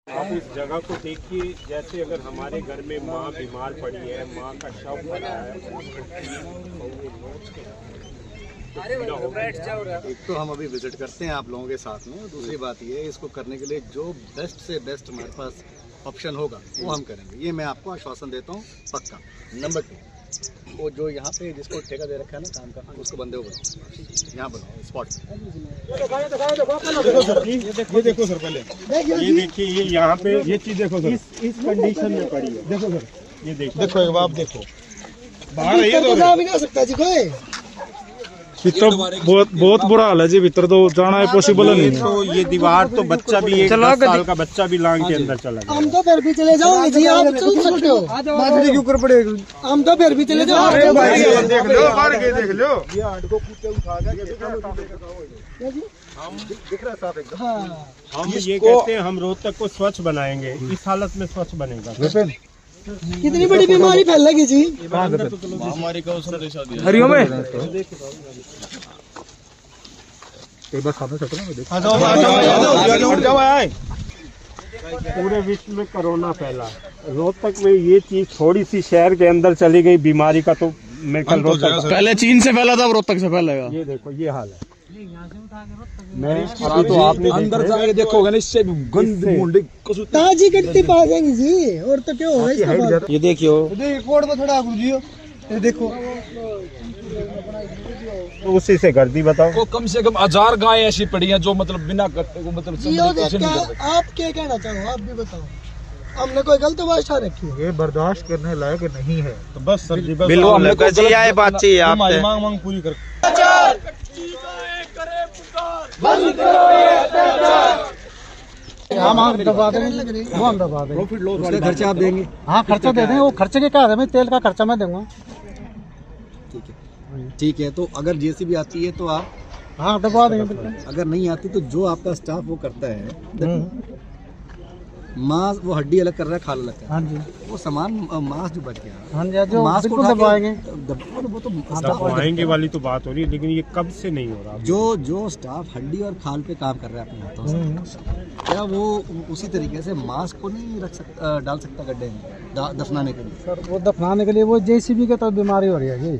आप इस जगह को देखिए, जैसे अगर हमारे घर में माँ बीमार पड़ी है, माँ का शव पड़ा है, एक तो हम अभी विजिट करते हैं आप लोगों के साथ में, दूसरी बात ये है इसको करने के लिए जो बेस्ट से बेस्ट हमारे पास ऑप्शन होगा वो हम करेंगे, ये मैं आपको आश्वासन देता हूँ पक्का। नंबर 2, वो जो यहाँ पे जिसको ठेका दे रखा है ना काम का, उसको बंदे को बनाओ, यहाँ बनाओ स्पॉट। ये देखो सर, पहले ये देखिए, ये यहाँ पे ये चीज देखो सर, इस कंडीशन में पड़ी है। देखो सर, ये देखो एक बार देखो, बाहर है तो जा भी नहीं सकता जी कोई। भीतर बहुत बुरा हाल है जी, भीतर तो जाना है पॉसिबल नहीं है। तो ये दीवार तो बच्चा भी, एक 10 साल का बच्चा भी लांग के अंदर चला गया। हम तो फिर भी चले जाओगे जी, आप चल सकते हो, माथुरी के ऊपर पड़ेगा। हम तो फिर भी चले जाओ, देख लो, बाहर के देख लो, ये हाथ को कूटे उठा के दिख रहा है साफ एकदम। हम ये कहते हैं हम रोहतक को स्वच्छ बनाएंगे, इस हालत में स्वच्छ बनेगा। कितनी बड़ी बीमारी फैलेगी जी, महामारी का हरिओम में पूरे विश्व में कोरोना फैला, रोहतक में ये चीज थोड़ी सी शहर के अंदर चली गई बीमारी का, तो मेरे ख्याल रोहतक पहले चीन से फैला था, रोहतक से फैलेगा। ये देखो ये हाल है। मैं तो आपने अंदर जाके देखोगे ना, इससे गंद मुंडे ताजी कटती पा जाएंगी जी, और तो क्या होगा। ये देखियो, कोड में थोड़ा आगे जियो, ये देखो तो उसी से गर्दी बताओ। वो कम से कम 1000 गाय ऐसी पड़ी हैं जो मतलब बिना कट्टे को मतलब जियो देख के आप क्या कहना चाहो, आप भी बताओ। हमने कोई गलत बात रखी है, ये बर्दाश्त करने लायक नहीं है, तो बस सर जी, बिल्कुल हमने को जी आए बात चाहिए, आप मांग पूरी कर। हम दबा देंगे, वो हम दबा देंगे, प्रॉफिट लॉस वाले खर्चा आप देंगे। हाँ खर्चा दे देंगे, वो खर्चे के क्या है, मैं तेल का खर्चा मैं दूंगा। ठीक है, तो अगर जेसीबी आती है तो आप, हाँ दबा देंगे बिल्कुल। अगर नहीं आती तो जो आपका स्टाफ वो करता है, मांस वो हड्डी अलग कर रहा है, खाल अलग कर रहा है, हाँ जी, वो सामान मांस जो बच गया, हाँ जी, जो मांस को बिल्कुल दबाएंगे। वो तो दबाएंगे वाली तो बात हो रही है, लेकिन ये कब से नहीं हो रहा। जो स्टाफ हड्डी और खाल पे काम कर रहा है अपने हाथों से, क्या वो उसी तरीके से मांस को नहीं रख सकता, डाल सकता गड्ढे में दफनाने के लिए? सर वो दफनाने के लिए वो जेसीबी के तो बीमारी हो रही है जी,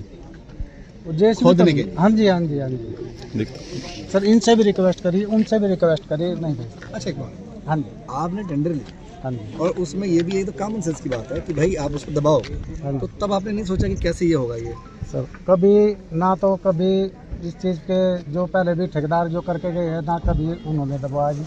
वो जेसीबी खोदने के। हाँ जी हाँ जी हाँ जी सर, इनसे भी रिक्वेस्ट करिए, उनसे भी रिक्वेस्ट करिए, नहीं भेजते। अच्छा एक बात, हाँ जी आपने टेंडर लिया, हाँ जी, और उसमें ये भी एक तो कॉमन सेंस की बात है कि भाई आप उसको दबाओ, हाँ जी। तो तब आपने नहीं सोचा कि कैसे ये होगा ये? सर कभी ना तो कभी इस चीज़ के जो पहले भी ठेकेदार जो करके गए हैं ना, कभी उन्होंने दबाया जी।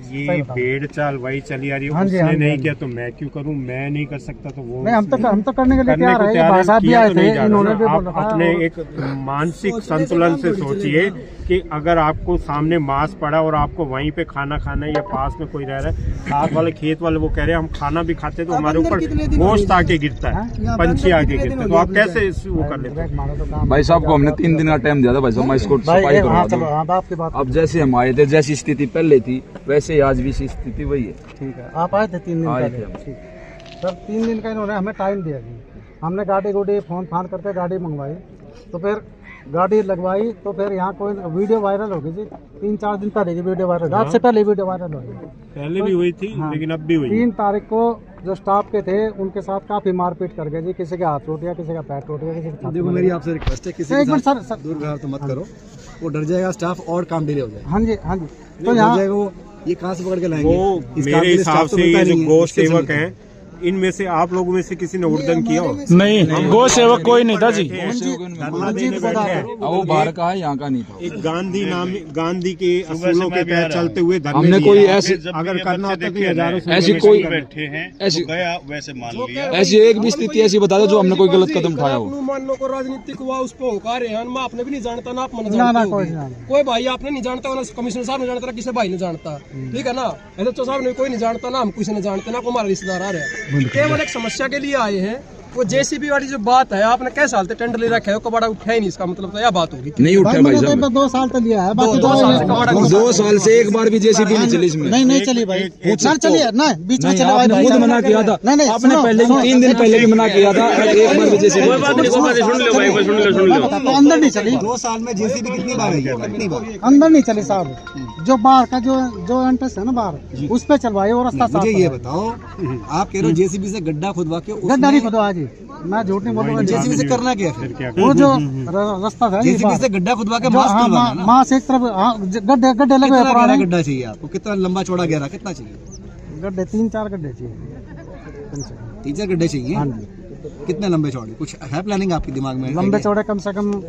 ये भेड़ चाल वही चली आ रही है, हाँ जी, उसने हाँ जी, नहीं हाँ जी। किया तो मैं क्यों करूं, मैं नहीं कर सकता तो वो नहीं, हम तो करने के लिए करने तैयार को है, तैयार भाई साहब भी किया आए तो नहीं थे, जा रहा इन्होंने ना। भी आप बोला था। अपने एक मानसिक संतुलन से सोचिए कि अगर आपको सामने मांस पड़ा और आपको वहीं पे खाना खाना है, या पास में कोई रह रहा है, साथ वाले खेत वाले वो कह रहे हैं हम खाना भी खाते तो हमारे ऊपर गोश्त आके गिरता है, पंछी आके गिरता है, तो आप कैसे वो कर लेते हैं? भाई साहब को हमने 3 दिन का टाइम दिया था, भाई साहब मैं इसको सफाई करवा दूं। आपकी बात, अब जैसे हम आए थे, जैसी स्थिति पहले थी वैसे ही आज भी स्थिति वही है। ठीक है, आप आए थे 3 दिन आए पहले, थे। ठीक सर, 3 दिन का इन्होंने हमें टाइम दिया जी, हमने गाड़ी फोन फान करके गाड़ी मंगवाई, तो फिर गाड़ी लगवाई, तो फिर यहाँ कोई वीडियो वायरल हो गई जी, 3-4 दिन पहले की वीडियो वायरल, रात से पहले वीडियो वायरल हो गई, पहले भी हुई थी, हाँ। लेकिन अब भी हुई। 3 तारीख को जो स्टाफ के थे उनके साथ काफी मारपीट कर गए जी, किसी के हाथ टूट गया, किसी का पैर टूट गया, किसी का देखो मेरी आपसे रिक्वेस्ट है, किसी एक के मिनट साथ सर, दुर्व्यवहार तो मत करो, वो डर जाएगा स्टाफ और काम डिले हो जाएगा। हाँ जी हाँ जी, तो हो यहाँ जाएगा वो, ये कहाँ से पकड़ के लाएंगे? वो इस काम मेरे के लिए हिसाब स्टाफ तो से मिलता ये जो नहीं है, गौ इसके सेवक चलते। हैं, इनमें से आप लोगों में से किसी ने उर्दन किया हो? नहीं, गौ सेवक कोई नहीं था जी, धरना देने बैठे हैं। वो बाहर का है, यहाँ का नहीं था। एक गांधी के असूलों के तहत चलते हुए धरने हमने दिए कोई हैं। ऐसे अगर करना होता तो हजारों ऐसी कोई बैठे हैं, ऐसी गया वैसे मान लिया। ऐसी एक भी स्थिति ऐसी बता दो जो हमने कोई गलत कदम उठाया हो। मानो को राजनीतिक हुआ उस पर होकार है, मैं आपने भी नहीं जानता ना, आप मन ना जानते कोई होगे। नहीं, कोई भाई आपने नहीं जानता, ना कमिश्नर साहब ने जानता, ना किसी भाई ने जानता, ठीक है ना, एसएचओ साहब ने कोई नहीं जानता ना, हम किसी ने जानते ना, को हमारा रिश्तेदार आ रहा है, केवल एक समस्या के लिए आए हैं वो जेसीबी वाली जो बात है, आपने कैसे साल से टेंडर ले रखा है, कबाड़ा उठा ही नहीं, इसका मतलब तो यह बात होगी। नहीं उठा भाई साहब, 2 साल तो लिया है, बाकी 2 साल से कबाड़ा नहीं 2 साल से एक बार भी जेसीबी नहीं चली इसमें। नहीं चली भाई, सर चलिए ना, बीच में चले भाई, आपने खुद मना किया था, नहीं आपने पहले भी 3 दिन पहले भी मना किया था, एक बार भी जेसीबी तो अंदर नहीं चली। 2 साल में जेसीबी कितनी बार आई है? कितनी बार? अंदर नहीं चली साहब, जो बाहर का जो एंट्रेंस है ना बाहर, उस पे चलवाई और रास्ता साफ। मुझे ये बताओ, आप कह रहे हो जेसीबी से गड्ढा खुदवा के गड्ढा नहीं खुदवा जी, मैं झूठ नहीं बोलूंगा। जेसीबी से करना क्या है? वो जो रास्ता था जेसीबी से गड्ढा खुदवा के मास्क खुदवाना है ना? माँ से एक तरफ गड्ढे लगे हुए कितना पुराने गहरा गड्ढा चाहिए आपको? कितना लंबा चौड़ा गहरा कितना चाहिए? गड्ढे 3-4 गड्ढे चाहिए कम से कम। 3-4 गड्ढे चाहिए। हाँ जी, कितने लंबे चौड़े? कुछ है प्लानिंग आपके दिमाग में? लंबे चौड़े कम से कम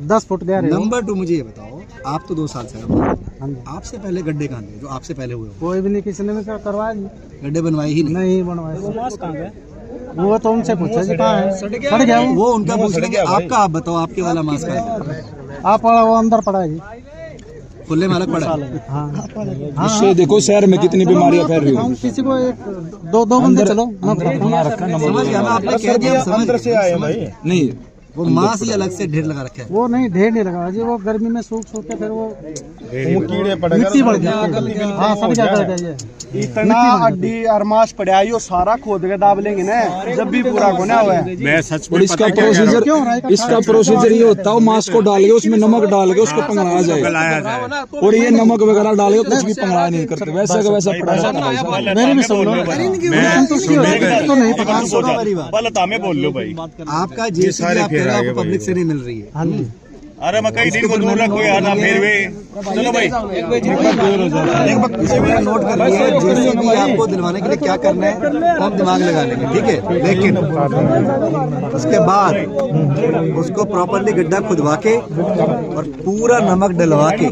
10 फुट गहरे हो। नंबर 2 मुझे ये बताओ, आप तो 2 साल से हाँ जी। आपसे पहले गड्ढे कहाँ थे जो आपसे पहले हुए हो? कोई भी नहीं, किसी ने भी करवाया नहीं, गड्ढे बनवाए ही नहीं। बनवाया। वो तो उनसे पूछा जी कहाँ है, सड़ गया वो उनका पूछ लेंगे। आपका आप बताओ, आपके वाला मास्क है? आप पड़ा, वो अंदर पड़ा है जी। खुले में अलग पड़ा है। हाँ इससे देखो शहर में कितनी बीमारियां फैल रही है। किसी को दो बंदे चलो, मैं बताता हूँ। समझ गया मैं, आपने कह दिया, अंदर से आए भाई। नहीं वो मांस ही अलग से ढेर लगा रखा है। वो नहीं, ढेर नहीं लगा जी, वो गर्मी में सूख के फिर वो कीड़े पड़ मिट्टी बढ़ जाती है। हाँ, सड़ जाता है ये। इतना अड्डी और मांस पड़ा है, यो सारा खोद के दाब लेंगे ना, जब भी पूरा होना हुआ है। मैं सच और में इसका प्रोसीजर ये होता है, मांस को डाल के उसमें नमक डाल के उसको पंगड़ाया जाएगा, और ये नमक वगैरह डाल के कुछ भी पंगड़ाया नहीं करते, वैसे का वैसा पड़ा है। मेरे भी सुन लो, तो नहीं पता। बोल लो भाई, आपका जेसीबी आप कह रहे हो आपको पब्लिक से नहीं मिल रही है। हाँ जी, अरे मैं कई दिन को दूर रखो यार, ना फिर वे चलो भाई नोट कर लिया। जेसीबी आपको दिलवाने के लिए क्या करना है तो हम दिमाग लगा लेंगे, ठीक है। लेकिन उसके बाद उसको प्रॉपरली गड्ढा खुदवा के और पूरा नमक डलवा के,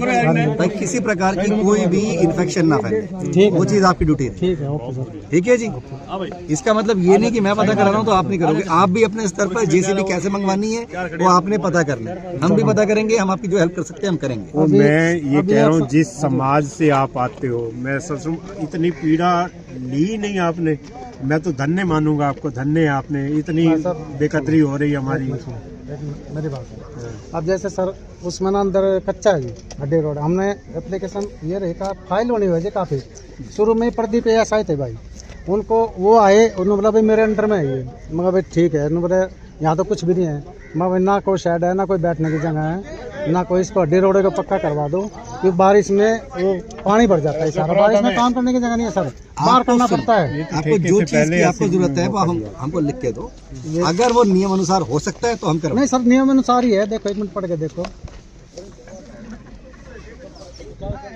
ताकि किसी प्रकार की कोई भी इन्फेक्शन ना फैले, वो चीज आपकी ड्यूटी है। ठीक है, ओके सर। ठीक है जी। इसका मतलब ये नहीं कि मैं पता करा रहा हूँ तो आप नहीं करोगे। आप भी अपने स्तर पर जेसीबी कैसे मंगवानी है वो आपने पता करना है, हम भी पता करेंगे, हम आपकी जो हेल्प कर सकते हैं हम करेंगे। और मैं ये कह रहा हूँ, जिस समाज से आप आते हो, मैं सच में इतनी पीड़ा ली नहीं आपने, मैं तो धन्य मानूंगा आपको, धन्य है आपने, इतनी बेकदरी हो रही है हमारी। मेरी बात है, अब जैसे सर उसमें ना अंदर कच्चा है जी, हड्डी रोड, हमने एप्लीकेशन ये रहेगा, फाइल होनी हुई काफ़ी शुरू में ही। प्रदीप एस आए थे भाई, उनको वो आए, उन्होंने बोला भाई मेरे अंडर में है ये, मगर भाई ठीक है, उन्होंने बोला यहाँ तो कुछ भी नहीं है, मगर भाई ना कोई शेड है, ना कोई बैठने की जगह है, ना कोई, इसको हड्डी रोड को पक्का करवा दो, क्योंकि बारिश में वो पानी भर जाता है सारा, बारिश में काम करने की जगह नहीं है सर, बाहर करना पड़ता है। आपको जो चीज की आपको जरूरत है वो हमको लिख के दो, अगर वो नियम अनुसार हो सकता है तो हम करेंगे। नहीं सर, नियम अनुसार ही है, देखो 1 मिनट पढ़ के देखो,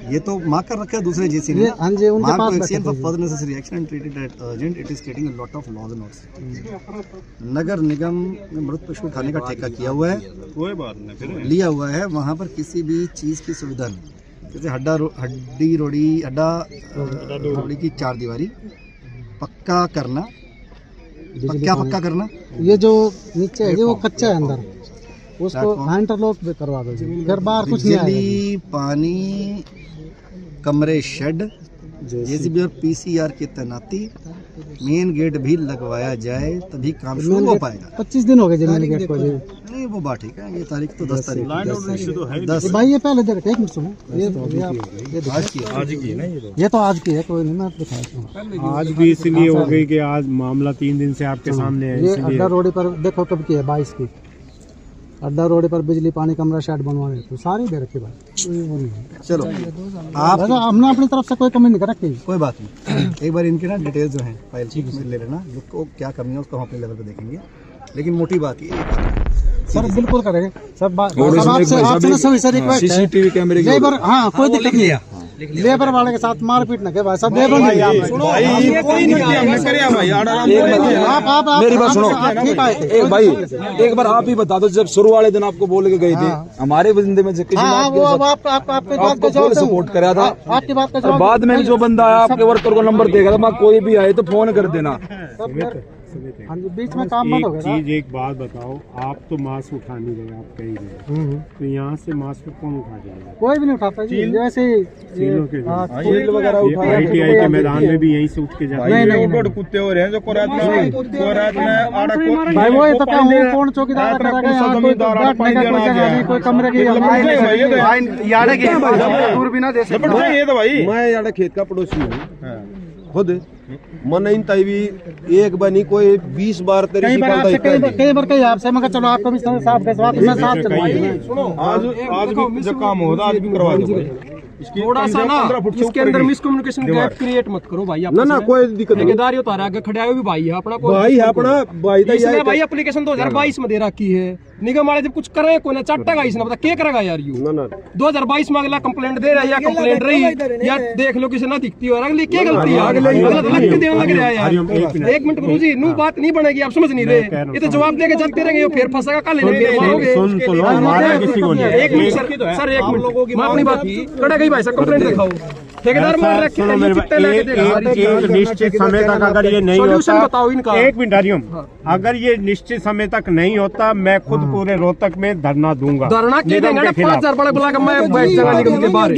ये तो मार्क कर रखा है दूसरे जेसी ने। ये हाँ जी, उनके पास action for further necessary action and treated at urgent, it is creating a lot of laws and orders. नगर निगम ने मृत पशु उठाने का ठेका किया हुआ है, कोई बात नहीं, लिया हुआ है, वहाँ पर किसी भी चीज की सुविधा नहीं, जैसे हड्डी रोड़ी की 4 दीवारी पक्का करना, क्या पक्का करना, ये जो नीचे है वो कच्चा है, अंदर उसको इंटरलॉक भी करवा दो जी, घर बाहर कुछ नहीं आएगा। बिजली, पानी, कमरे, शेड, जेसीबी और पीसीआर की तैनाती, मेन गेट भी लगवाया जाए तभी काम शुरू हो पाएगा। 25 दिन हो गए जी मेन गेट को जी। नहीं वो बात ठीक है, ये तारीख तो 10 तारीख भाई ये पहले देख, 1 मिनट सुनो, ये तो आज की है, कोई नहीं, मैं दिखाया आज भी इसलिए हो गई कि आज मामला 3 दिन से आपके सामने है। ये अड्डा रोड पर देखो कब की है, 22 की, अड्डा रोड पर बिजली, पानी, कमरा, शेड बनवाने तो सारी दे रखी बात। चलो आप, हमने अपनी तरफ से कोई कमी नहीं कर रखी, कोई बात नहीं। एक बार इनके ना डिटेल्स जो है फाइल में ले लेना, जिसको क्या कमी है उसको हम अपने लेवल पे देखेंगे, लेकिन मोटी बात ये सर बिल्कुल करेंगे सर, सीसीटीवी कैमरे की, हाँ कोई दिक्कत नहीं है, लेबर वाले के साथ मारपीट न के भाई साहब, लेबर मेरी बात सुनो, एक भाई एक बार आप ही बता दो, जब शुरू वाले दिन आपको बोल के गए थे हमारे बंदे में सपोर्ट कराया था, आपकी बात का बाद में जो बंदा आया आपके वर्कर को नंबर देगा, कोई भी आए तो फोन कर देना। हाँ जी, बीच में काम बंद हो एक गया चीज एक बात बताओ, आप तो मांस उठा नहीं रहे, आप कहीं गए तो यहाँ से मांस को कौन उठा जाएगा? कोई भी नहीं उठाता जी, जैसे चीलों के चील वगैरह उठा ITI के मैदान में भी यहीं से उठ के जाते हैं। नहीं कुत्ते हो रहे हैं जो कोरात में भाई वो तो क्या हूँ, कौन चौकीदार करेगा यहाँ, कोई बैठने का कोई जगह नहीं, कोई कमरे की दूर भी ना दे सकते। ये तो भाई मैं यार खेत का पड़ोसी हूँ खुद, मन इन तभी एक बार नहीं कोई 20 बार तेरे कई बार आपसे मगर चलो आपको भी साफ मैं साफ चलवाऊंगा। आज भी जब काम होगा आज भी करवा दो। थोड़ा सा ना इसके अंदर मिसकम्युनिकेशन गैप क्रिएट मत करो भाई। ना कोई दिक्कत नहीं, ठेकेदार तो आगे खड़े आए भी भाई है अपना, भाई है अपना भाई था इसने भाई एप्लीकेशन 2022 में दे रखी है, निगम वाले जब कुछ करे कोई ना चट्टेगा इसने, पता क्या करेगा यार यू। 2022 में अगला कंप्लेंट दे रहा है या कंप्लेंट रही या देख लो किसी ना दिखती हो, अगली क्या गलती है, अगला देने लग रहा है यार। एक मिनट गुरु जी, नू बात नहीं बनेगी, आप समझ नहीं रहे, ये तो जवाब देके चलते रहेंगे, फिर फंसेगा कल एक मिनट सर, एक मिनट मैं अपनी बात कड़ा गई भाई साहब, कंप्लेंट दिखाओ ठेकेदार एक निश्चित समय तक अगर ये नहीं सॉल्यूशन होता, बताओ इनका। एक मिनट हरिओम, अगर ये निश्चित समय तक नहीं होता मैं खुद पूरे रोहतक में धरना दूंगा। धरना क्यों देंगे ना, 5000 बड़े बुला के मैं बैठ जाऊंगा निगम के बाहर।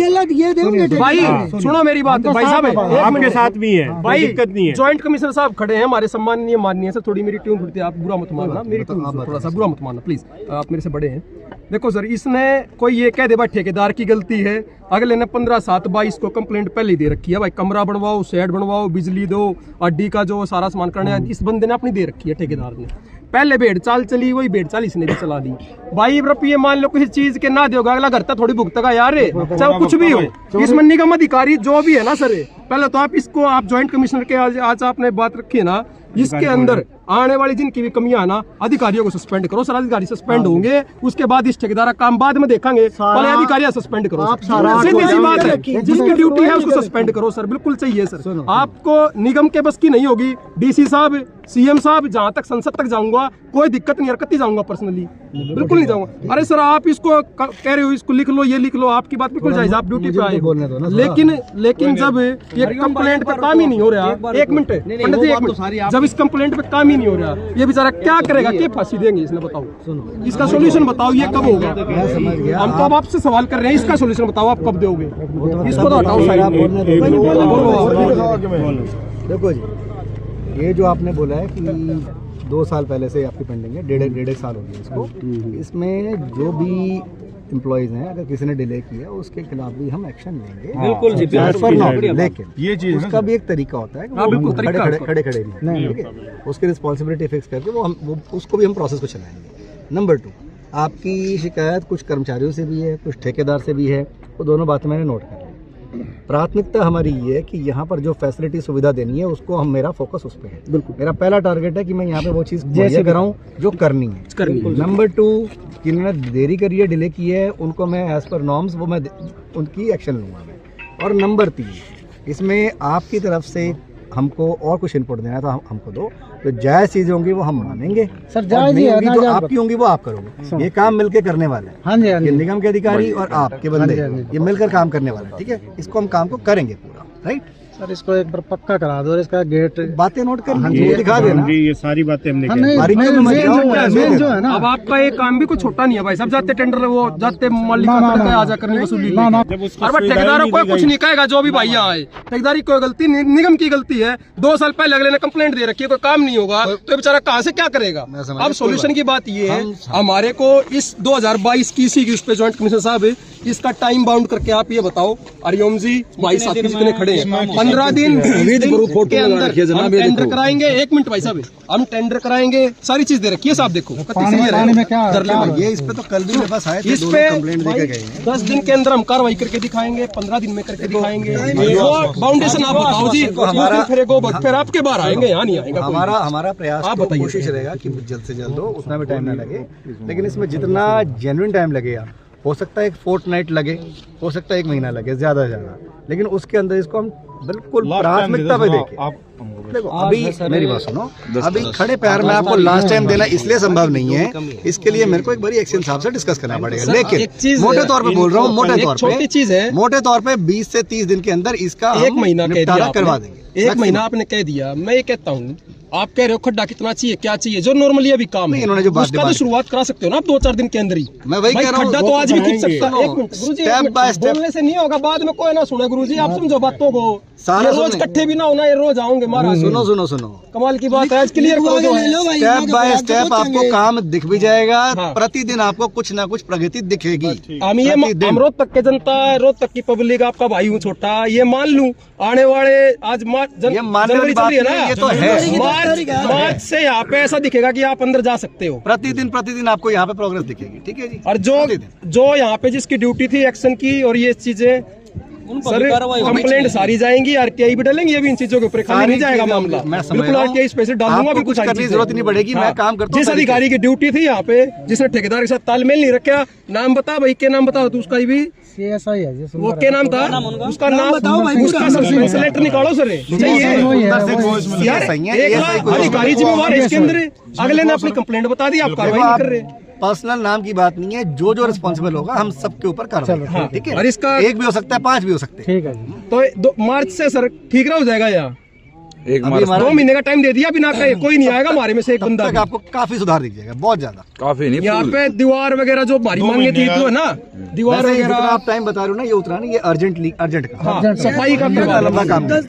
भाई सुनो मेरी बात भाई साहब, आपके साथ भी है भाई, दिक्कत नहीं है। ज्वाइंट कमिश्नर साहब खड़े हैं हमारे सम्माननीय माननीय सर, थोड़ी मेरी ट्यून फुटती है, आप बुरा मत मानना, मेरी ट्यून थोड़ा सा बुरा मत मानना प्लीज, आप मेरे से बड़े हैं। देखो सर, इसने कोई ये कह दे भाई ठेकेदार की गलती है, अगले ने 15/7/22 को कंप्लेंट पहले ही दे रखी है भाई, कमरा बनवाओ, शेड बनवाओ, बिजली दो, अड्डी का जो सारा सामान करना है इस बंदे ने अपनी दे रखी है ठेकेदार ने। पहले भेड़ चाल चली, वही भेड़ चाल इसने भी चला दी भाई। रुपये मान लो किसी चीज के ना दोगा, अगला घर तक थोड़ी भुगतेगा यार, चाहे कुछ भी हो। इसमें निगम अधिकारी जो भी है ना सर, पहले तो आप इसको, आप ज्वाइंट कमिश्नर के आज आपने बात रखी है ना, इसके अंदर आने वाली जिनकी भी कमियां है ना, अधिकारियों को सस्पेंड करो, सारे अधिकारी सस्पेंड होंगे, उसके बाद इस ठेकेदार का काम बाद में देखेंगे, पहले अधिकारी सस्पेंड करो। सीधी सी बात है, जिसकी ड्यूटी है उसको सस्पेंड करो सर, बिल्कुल चाहिए सर। आपको निगम के बस की नहीं होगी, DC साहब, CM साहब, जहां तक संसद तक जाऊंगा कोई दिक्कत नहीं, हरकत ही जाऊंगा पर्सनली, बिल्कुल नहीं जाऊंगा। अरे सर आप इसको कह रहे हो, इसको लिख लो, ये लिख लो, आपकी बात बिल्कुल जायज, आप ड्यूटी पे आए हो, लेकिन जब ये कंप्लेंट पे काम ही नहीं हो रहा, एक मिनट पंडित जी, एक मिनट, जब इस कंप्लेंट पे काम ही नहीं हो रहा, ये बेचारा क्या करेगा, क्या फांसी देंगे इसने, बताओ इसका सोल्यूशन बताओ, ये कब होगा? हम तो अब आपसे सवाल कर रहे हैं, इसका सोल्यूशन बताओ आप कब दोगे, इसको तो हटाओ साइड। देखो जी, ये जो आपने बोला है कि 2 साल पहले से आपकी पेंडिंग है, डेढ़ एक साल हो गया इसको, इसमें जो भी एम्प्लॉइज हैं अगर किसी ने डिले किया उसके खिलाफ भी हम एक्शन लेंगे, बिल्कुल। लेकिन ये चीज उसका भी एक तरीका होता है कि खड़े नहीं, ठीक है, उसकी रिस्पॉन्सिबिलिटी फिक्स करके वो उसको भी हम प्रोसेस को चलाएंगे। नंबर 2, आपकी शिकायत कुछ कर्मचारियों से भी है, कुछ ठेकेदार से भी है, वो दोनों बातें मैंने नोट कर ली। प्राथमिकता हमारी ये है कि यहाँ पर जो फैसिलिटी सुविधा देनी है उसको हम, मेरा फोकस उस पर है, बिल्कुल। मेरा पहला टारगेट है कि मैं यहाँ पे वो चीज़ जैसे कराऊँ जो करनी है। नंबर 2, जिन्होंने देरी करी है, डिले की है, उनको मैं एज पर नॉर्म्स वो मैं उनकी एक्शन लूँगा मैं। और नंबर 3, इसमें आपकी तरफ से हमको और कुछ इनपुट देना है तो हमको दो, तो जायज़ चीज़ें होंगी वो हम मानेंगे सर, जायज़ ही है, जो आपकी होंगी वो आप करोगे। ये काम मिलकर करने वाले हैं, हाँ जी, ये निगम के अधिकारी और आपके बंदे ये मिलकर काम करने वाले हैं, ठीक है। इसको हम काम को करेंगे पूरा, राइट सर। इसको एक बार पक्का करा दो, इसका गेट बातें नोट कर लीजिए, दिखा देना, ये सारी बातें हमने जो है ना। अब आपका ये काम भी कुछ छोटा नहीं है भाई साहब, जाते टेंडर वो जाते मालिक आजा करने वसूली, और ठेकेदारों को कुछ नहीं कहेगा, जो भी भाई यहाँ आए, ठेकेदारी कोई गलती निगम की गलती है, 2 साल पहले अगले ने कंप्लेंट दे रखी है, कोई काम नहीं होगा तो बेचारा कहाँ से क्या करेगा। अब सोल्यूशन की बात ये है, हमारे को इस 2022 की इसी उस पे ज्वाइंट कमिश्नर साहब इसका टाइम बाउंड करके आप ये बताओ, हरिओम जी भाई साथी जितने खड़े हैं, 15 दिन के अंदर हम टेंडर कराएंगे। 1 मिनट भाई साहब, हम टेंडर कराएंगे, सारी चीज दे रखी है साहब, देखो ये इस पे तो कल भी मेरे पास आए थे, इस पे 10 दिन के अंदर हम कार्रवाई करके दिखाएंगे, 15 दिन में करके दिखाएंगे। बाउंडेशन आप बताओ जी, फिर आपके बाहर आएंगे, यहाँ नहीं आएगा। हमारा प्रयास, आप बताइए, कोशिश रहेगा कि जल्द से जल्द हो, उतना भी टाइम ना लगे, लेकिन इसमें जितना जेन्युइन टाइम लगेगा, हो सकता है 1 फोर्टनाइट लगे, हो सकता है 1 महीना लगे, ज्यादा से ज्यादा, लेकिन उसके अंदर इसको हम बिल्कुल प्राथमिकता पे देखें। देखो अभी मेरी बात सुनो, अभी खड़े पैर में आपको लास्ट टाइम देना इसलिए संभव नहीं है, इसके लिए मेरे को एक बड़ी एक्शन साहब से डिस्कस करना पड़ेगा, लेकिन मोटे तौर पे बोल रहा हूँ, मोटे तौर पे छोटी चीज है, मोटे तौर पे 20 से 30 दिन के अंदर इसका 1 महीना निपटारा करवा देंगे। 1 महीना आपने कह दिया, मैं ये कहता हूँ आप कह रहे हो खड्डा कितना चाहिए, क्या चाहिए, जो नॉर्मली अभी काम है इन्होंने जो बात उसका तो शुरुआत करा सकते हो ना आप 2-4 दिन के अंदर ही। मैं वही कह रहा हूँ, खड्डा तो आज भी खींच सकता है। एक minute Guruji, Step by step। बोलने से नहीं होगा, बाद में कोई ना सुने गुरुजी, आप समझो बातों को। सारा ये रोज सुने। इकट्ठे भी ना होना, ये रोज आओगे महाराज। सुनो कमाल की बात है, आज क्लियर करो जो है। स्टेप बाय स्टेप आपको काम दिख भी जाएगा। हाँ। प्रतिदिन आपको कुछ ना कुछ प्रगति दिखेगी। हम ये हम रोहतक के जनता, रोहतक की पब्लिक, आपका भाई हूँ छोटा, ये मान लूं आने वाले आज ये मानने वाली जनवरी चल बात रही है नहीं है, ना, ये तो है। मार्च से यहाँ पे ऐसा दिखेगा कि आप अंदर जा सकते हो। प्रतिदिन आपको यहाँ पे प्रोग्रेस दिखेगी, ठीक है जी। और जो यहाँ पे जिसकी ड्यूटी थी एक्शन की और ये चीजें सर कंप्लेंट सारी जाएंगी, आरटीआई भी डालेंगे, ये भी इन चीजों के ऊपर खाली नहीं जाएगा मामला। मैं समझ बिल्कुल रहा हूं। आरटीआई स्पेशल डालूंगा भी, कुछ करने की जरूरत नहीं पड़ेगी, मैं काम करता हूं। जिस अधिकारी की ड्यूटी थी यहाँ पे, जिसने ठेकेदार के साथ तालमेल नहीं रखा, नाम बता भाई, क्या नाम बता तू उसका भी, CSI है जी, वो क्या नाम था उसका, नाम उसका सस्पेंस लेटर निकालो सर। यार एक अधिकारी जिम्मेवार है इसके अंदर, अगले ने अपनी कंप्लेंट बता दी, आप कार्रवाई नहीं कर रहे। पर्सनल नाम की बात नहीं है, जो रिस्पॉन्सिबल होगा हम सबके ऊपर कार्रवाई, ठीक है। और इसका एक भी हो सकता है, 5 भी हो सकते हैं। ठीक है जी। तो मार्च से सर ठीक हो जाएगा यहाँ, एक अभी मार्च 2 महीने का टाइम दे दिया, बिना कहे कोई नहीं आएगा हमारे में से एक तब बंदा तक भी। आपको काफी सुधार दिख जाएगा, बहुत ज्यादा। काफी नहीं यहाँ फुल। पे दीवार वगैरह जो हमारी मांगे थी तो है ना, दीवार वैसे जितना वगैरह, आप टाइम बता रहे हो ना, ये उतरा नहीं, ये अर्जेंट का। हाँ, सफाई का लंबा काम है।